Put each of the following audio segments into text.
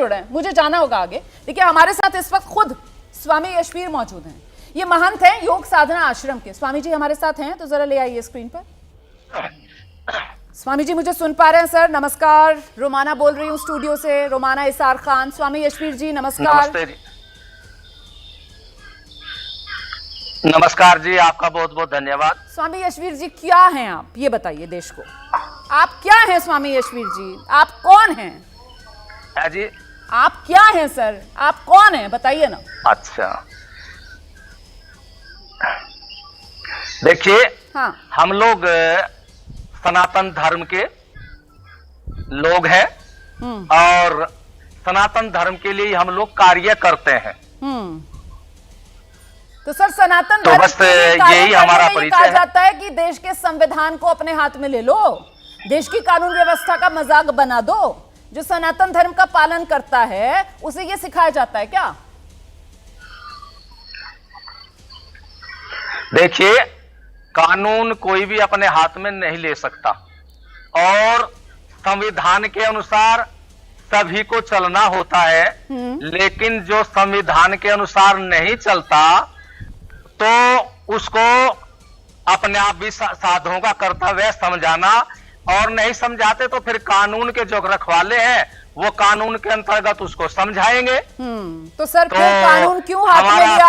जुड़े हैं, मुझे जाना होगा आगे। देखिए हमारे साथ इस वक्त खुद स्वामी यशवीर मौजूद हैं। ये महंत हैं योग साधना आश्रम के। स्वामी जी हमारे साथ हैं, तो जरा ले आइए स्क्रीन पर। स्वामी जी मुझे सुन पा रहे हैं सर? नमस्कार, रोमाना बोल रही हूँ स्टूडियो से, रोमाना इसार खान। स्वामी यशवीर जी नमस्कार। नमस्कार जी, आपका बहुत बहुत धन्यवाद। स्वामी यशवीर जी क्या हैं आप, ये बताइए देश को, आप क्या हैं स्वामी यशवीर जी? आप कौन हैं? है जी, आप क्या हैं सर, आप कौन हैं बताइए ना। अच्छा देखिए, हाँ, हम लोग सनातन धर्म के लोग हैं और सनातन धर्म के लिए हम लोग कार्य करते हैं। तो सर सनातन तो धर्म बस के लिए यही हमारा परिचय कहा है। जाता है कि देश के संविधान को अपने हाथ में ले लो, देश की कानून व्यवस्था का मजाक बना दो। जो सनातन धर्म का पालन करता है उसे ये सिखाया जाता है क्या? देखिए, कानून कोई भी अपने हाथ में नहीं ले सकता और संविधान के अनुसार सभी को चलना होता है, लेकिन जो संविधान के अनुसार नहीं चलता तो उसको अपने आप भी साधुओं का कर्तव्य समझाना, और नहीं समझाते तो फिर कानून के जो रखवाले हैं वो कानून के अंतर्गत उसको समझाएंगे। तो सर फिर कानून क्यों हाथ में लिया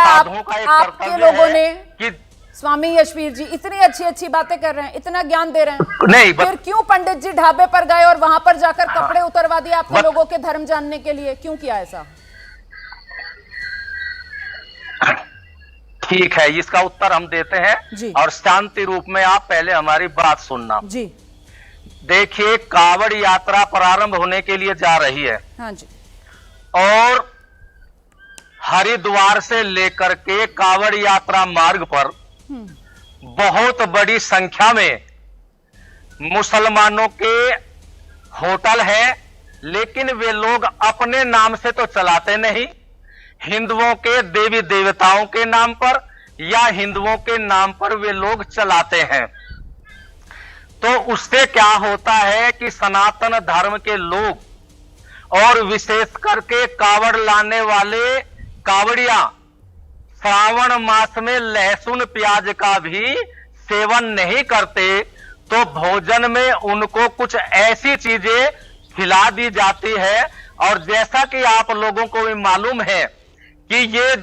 आपके लोगों ने कि स्वामी यशवीर जी इतनी अच्छी अच्छी बातें कर रहे हैं, इतना ज्ञान दे रहे हैं, नहीं फिर क्यों पंडित जी ढाबे पर गए और वहां पर जाकर कपड़े उतरवा दिए आपके लोगों के धर्म जानने के लिए? क्यों किया ऐसा? ठीक है, इसका उत्तर हम देते हैं और शांति रूप में आप पहले हमारी बात सुनना जी। देखिए, कावड़ यात्रा प्रारंभ होने के लिए जा रही है। हाँ जी। और हरिद्वार से लेकर के कावड़ यात्रा मार्ग पर बहुत बड़ी संख्या में मुसलमानों के होटल हैं, लेकिन वे लोग अपने नाम से तो चलाते नहीं, हिंदुओं के देवी देवताओं के नाम पर या हिंदुओं के नाम पर वे लोग चलाते हैं। तो उससे क्या होता है कि सनातन धर्म के लोग और विशेष करके कावड़ लाने वाले कावड़िया श्रावण मास में लहसुन प्याज का भी सेवन नहीं करते, तो भोजन में उनको कुछ ऐसी चीजें खिला दी जाती है। और जैसा कि आप लोगों को भी मालूम है कि ये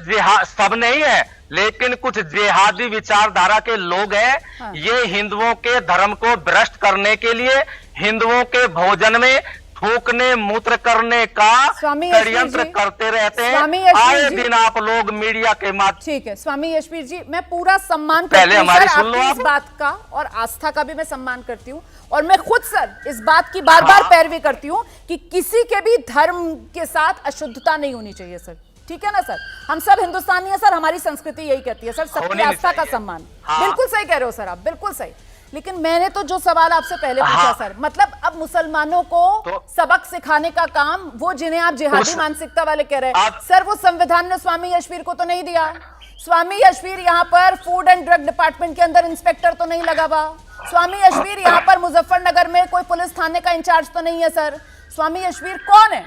सब नहीं है, लेकिन कुछ जिहादी विचारधारा के लोग हैं। हाँ। ये हिंदुओं के धर्म को भ्रष्ट करने के लिए हिंदुओं के भोजन में थूकने मूत्र करने का षड्यंत्र करते रहते हैं। आए दिन आप लोग मीडिया के माध्यम। ठीक है स्वामी यशवीर जी, मैं पूरा सम्मान पहले हमारी सुन लो इस बात का, और आस्था का भी मैं सम्मान करती हूँ, और मैं खुद सर इस बात की बार बार पैरवी करती हूँ कि किसी के भी धर्म के साथ अशुद्धता नहीं होनी चाहिए सर। ठीक है ना सर, हम सब हिंदुस्तानी है सर, हमारी संस्कृति यही कहती है सर, सबकी आस्था का सम्मान। बिल्कुल सही कह रहे हो सर आप, बिल्कुल सही। लेकिन मैंने तो जो सवाल आपसे पहले पूछा सर, मतलब अब मुसलमानों को सबक सिखाने का काम वो जिन्हें आप जिहादी मानसिकता वाले कह रहे हैं सर, वो संविधान ने स्वामी यशवीर को तो नहीं दिया। स्वामी यशवीर यहाँ पर फूड एंड ड्रग डिपार्टमेंट के अंदर इंस्पेक्टर तो नहीं लगा हुआ। स्वामी यशवीर यहाँ पर मुजफ्फरनगर में कोई पुलिस थाने का इंचार्ज तो नहीं है सर। स्वामी यशवीर कौन है?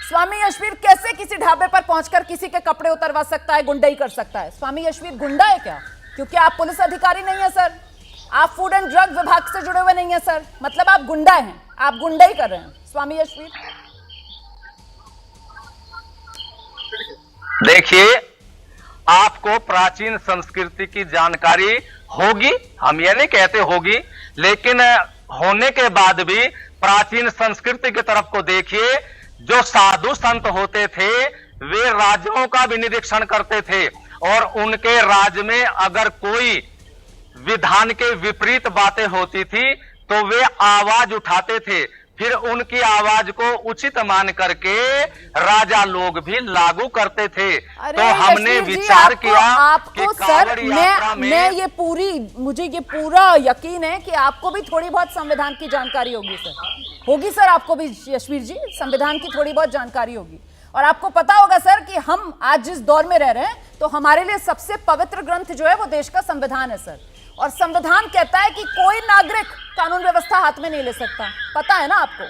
स्वामी यशवीर कैसे किसी ढाबे पर पहुंचकर किसी के कपड़े उतरवा सकता है, गुंडाई कर सकता है? स्वामी यशवीर गुंडा है क्या? क्योंकि आप पुलिस अधिकारी नहीं है सर, आप फूड एंड ड्रग विभाग से जुड़े हुए नहीं है सर, मतलब आप गुंडा हैं, आप गुंडाई कर रहे हैं स्वामी यशवीर। देखिए, आपको प्राचीन संस्कृति की जानकारी होगी, हम ये नहीं कहते होगी, लेकिन होने के बाद भी प्राचीन संस्कृति की तरफ को देखिए। जो साधु संत होते थे वे राजाओं का भी निरीक्षण करते थे, और उनके राज्य में अगर कोई विधान के विपरीत बातें होती थी तो वे आवाज उठाते थे, फिर उनकी आवाज को उचित मान करके राजा लोग भी लागू करते थे। तो हमने विचार किया आपको सर मैं ये पूरी, मुझे ये पूरा यकीन है कि आपको भी थोड़ी बहुत संविधान की जानकारी होगी सर, होगी सर, आपको भी यशवीर जी संविधान की थोड़ी बहुत जानकारी होगी। और आपको पता होगा सर कि हम आज जिस दौर में रह रहे हैं तो हमारे लिए सबसे पवित्र ग्रंथ जो है वो देश का संविधान है सर, और संविधान कहता है कि कोई नागरिक कानून व्यवस्था हाथ में नहीं ले सकता। पता है ना आपको?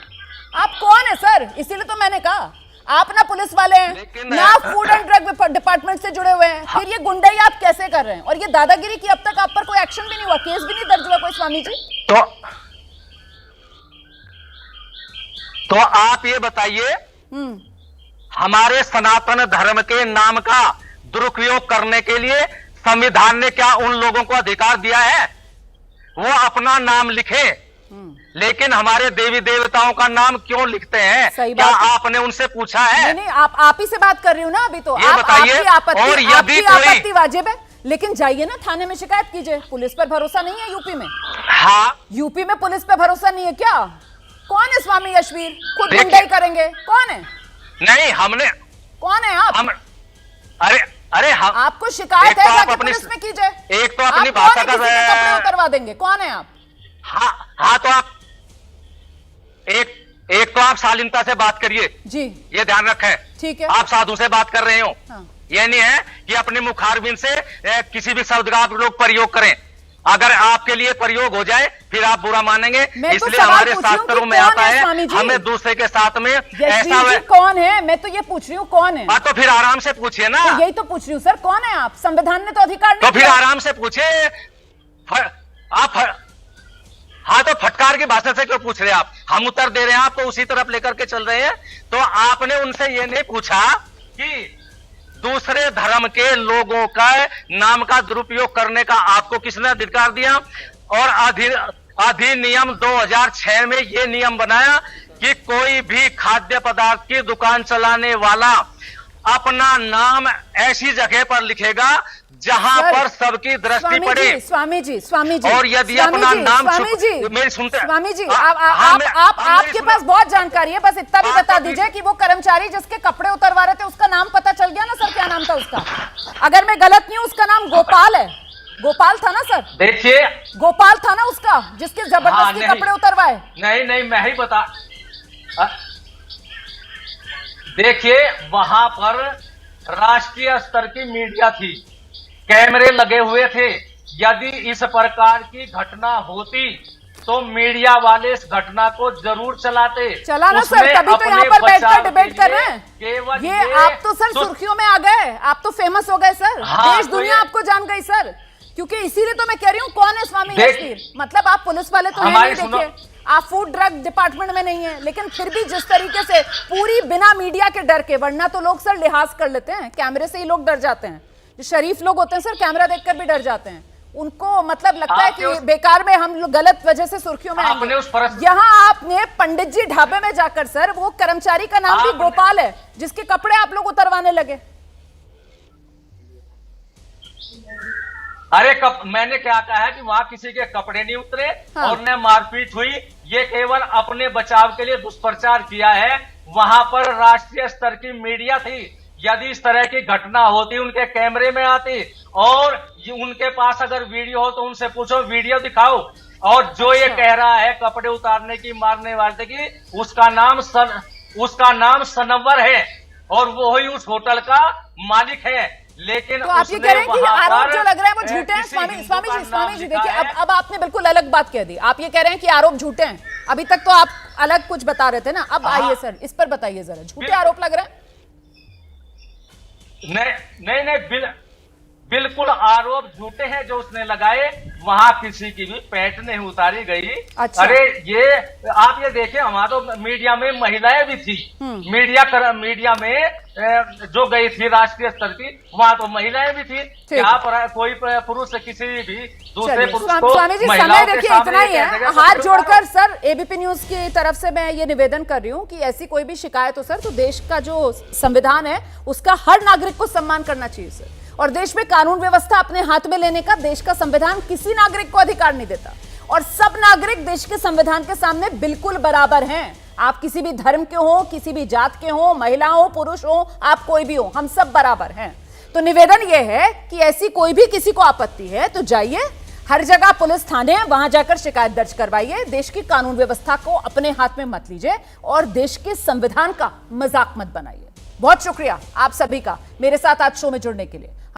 आप कौन है सर? इसीलिए तो मैंने कहा आप ना पुलिस वाले हैं, लेकिन ना फूड एंड ड्रग डिपार्टमेंट से जुड़े हुए हैं, फिर ये गुंडाई आप कैसे कर रहे हैं? और ये दादागिरी की अब तक आप पर कोई एक्शन भी नहीं हुआ, केस भी नहीं दर्ज हुआ कोई स्वामी जी? तो आप ये बताइए, हमारे सनातन धर्म के नाम का दुरुपयोग करने के लिए संविधान ने क्या उन लोगों को अधिकार दिया है? वो अपना नाम लिखे, लेकिन हमारे देवी देवताओं का नाम क्यों लिखते हैं? सही क्या बात है। आपने उनसे पूछा है? नहीं, आप ही से बात कर रही हूँ ना अभी तो। ये बताइए, और यदि आपकी कोई- आपत्ति वाजिब है, लेकिन जाइए ना थाने में शिकायत कीजिए। पुलिस पर भरोसा नहीं है यूपी में? हाँ, यूपी में पुलिस पर भरोसा नहीं है क्या? कौन है स्वामी यशवीर? खुद देखिए- गुंडाई करेंगे? कौन है? नहीं हमने कौन है आप? हम अरे हम आपको शिकायत एक है, तो आप जाके अपनी- पुलिस में कीजिए। एक तो अपनी आप भाषा कौन है का किसी के कपड़े उतरवा देंगे? कौन है आप? हाँ तो आप एक तो आप शालीनता से बात करिए, जी ये ध्यान रखें। ठीक है। आप साधु से बात कर रहे हो, हाँ। ये नहीं है कि अपनी मुखारबिन से किसी भी शब्द का आप लोग प्रयोग करें। अगर आपके लिए प्रयोग हो जाए फिर आप बुरा मानेंगे, मैं तो इसलिए सवाल हमारे पूछ रही हूँ शास्त्रों कि में कौन आता है है स्वामी जी? हमें दूसरे के साथ में यशवीर ऐसा जी कौन है? मैं तो ये पूछ रही हूँ कौन है? तो फिर आराम से पूछिए ना। तो यही तो पूछ रही हूँ सर, कौन है आप? संविधान ने तो अधिकार तो नहीं फिर दिया। आराम से पूछिए। हाँ तो फटकार की भाषा से क्यों पूछ रहे हैं आप? हम उत्तर दे रहे हैं, आपको उसी तरफ लेकर के चल रहे हैं। तो आपने उनसे ये नहीं पूछा कि दूसरे धर्म के लोगों का नाम का दुरुपयोग करने का आपको किसने अधिकार दिया? और अधिनियम 2006 में ये नियम बनाया कि कोई भी खाद्य पदार्थ की दुकान चलाने वाला अपना नाम ऐसी जगह पर लिखेगा जहां सर, पर सबकी दृष्टि पड़े। स्वामी जी और यदि अपना नाम मेरी सुनते स्वामी जी, हाँ, आपके मेरी पास बहुत जानकारी है, बस इतना भी हाँ, बता तो दीजिए कि वो कर्मचारी जिसके कपड़े उतरवा रहे थे उसका नाम पता चल गया ना सर? क्या नाम था उसका? अगर मैं गलत नहीं हूं उसका नाम गोपाल है। गोपाल था ना सर? देखिए, गोपाल था ना उसका जिसके जबरदस्ती नहीं। कपड़े उतरवाए? नहीं मैं ही बता। देखिए, वहां पर राष्ट्रीय स्तर की मीडिया थी, कैमरे लगे हुए थे। यदि इस प्रकार की घटना होती तो मीडिया वाले इस घटना को जरूर चलाते। चला ना सर, तभी तो यहाँ पर बैठकर डिबेट कर रहे हैं। ये आप तो सर सुर्खियों में आ गए, आप तो फेमस हो गए सर। हाँ, देश दुनिया आपको जान गई सर, क्योंकि इसीलिए तो मैं कह रही हूँ कौन है स्वामी यशवीर? मतलब आप पुलिस वाले तो हैं नहीं, देखिए आप फूड ड्रग डिपार्टमेंट में नहीं है, लेकिन फिर भी जिस तरीके से पूरी बिना मीडिया के डर के, वरना तो लोग सर लिहाज कर लेते हैं, कैमरे से ही लोग डर जाते हैं। जो शरीफ लोग होते हैं सर कैमरा देखकर भी डर जाते हैं, उनको मतलब लगता है कि बेकार में हम लोग गलत वजह से सुर्खियों में आएंगे। यहाँ आपने पंडित जी ढाबे में जाकर सर वो कर्मचारी का नाम भी गोपाल है जिसके कपड़े आप लोग उतरवाने लगे। अरे मैंने क्या कहा है कि वहां किसी के कपड़े नहीं उतरे, हाँ। और न मारपीट हुई। ये केवल अपने बचाव के लिए दुष्प्रचार किया है। वहां पर राष्ट्रीय स्तर की मीडिया थी। यदि इस तरह की घटना होती उनके कैमरे में आती, और उनके पास अगर वीडियो हो तो उनसे पूछो, वीडियो दिखाओ। और जो ये कह रहा है कपड़े उतारने की, मारने वाले की, उसका नाम सनवर है और वो ही उस होटल का मालिक है। लेकिन तो आप ये कह रहे हैं कि आरोप जो लग रहे हैं वो झूठे हैं? स्वामी जी देखिए, अब आपने बिल्कुल अलग बात कह दी। आप ये कह रहे हैं कि आरोप झूठे हैं। अभी तक तो आप अलग कुछ बता रहे थे ना, अब आइए सर इस पर बताइए जरा, झूठे आरोप लग रहे हैं? नहीं, बिल्कुल आरोप झूठे हैं जो उसने लगाए। वहां किसी की भी पैंट नहीं उतारी गई। अच्छा। अरे ये आप ये देखिए, वहां तो मीडिया में महिलाएं भी थी। मीडिया में जो गई थी राष्ट्रीय स्तर की, वहां तो महिलाएं भी थी। क्या कोई पुरुष किसी भी दूसरे पुरुष को? स्वामी जी समय देखिए इतना ही है। हाथ जोड़कर सर एबीपी न्यूज की तरफ से मैं ये निवेदन कर रही हूँ कि ऐसी कोई भी शिकायत हो सर तो देश का जो संविधान है उसका हर नागरिक को सम्मान करना चाहिए सर। और देश में कानून व्यवस्था अपने हाथ में लेने का देश का संविधान किसी नागरिक को अधिकार नहीं देता, और सब नागरिक देश के संविधान के सामने बिल्कुल बराबर हैं। आप किसी भी धर्म के हो, किसी भी जात के हो, महिला हो, पुरुष हो, आप कोई भी हो, हम सब बराबर हैं। तो निवेदन यह है कि ऐसी कोई भी किसी को आपत्ति है तो जाइए, हर जगह पुलिस थाने हैं, वहां जाकर शिकायत दर्ज करवाइए। देश की कानून व्यवस्था को अपने हाथ में मत लीजिए और देश के संविधान का मजाक मत बनाइए। बहुत शुक्रिया आप सभी का मेरे साथ आज शो में जुड़ने के लिए।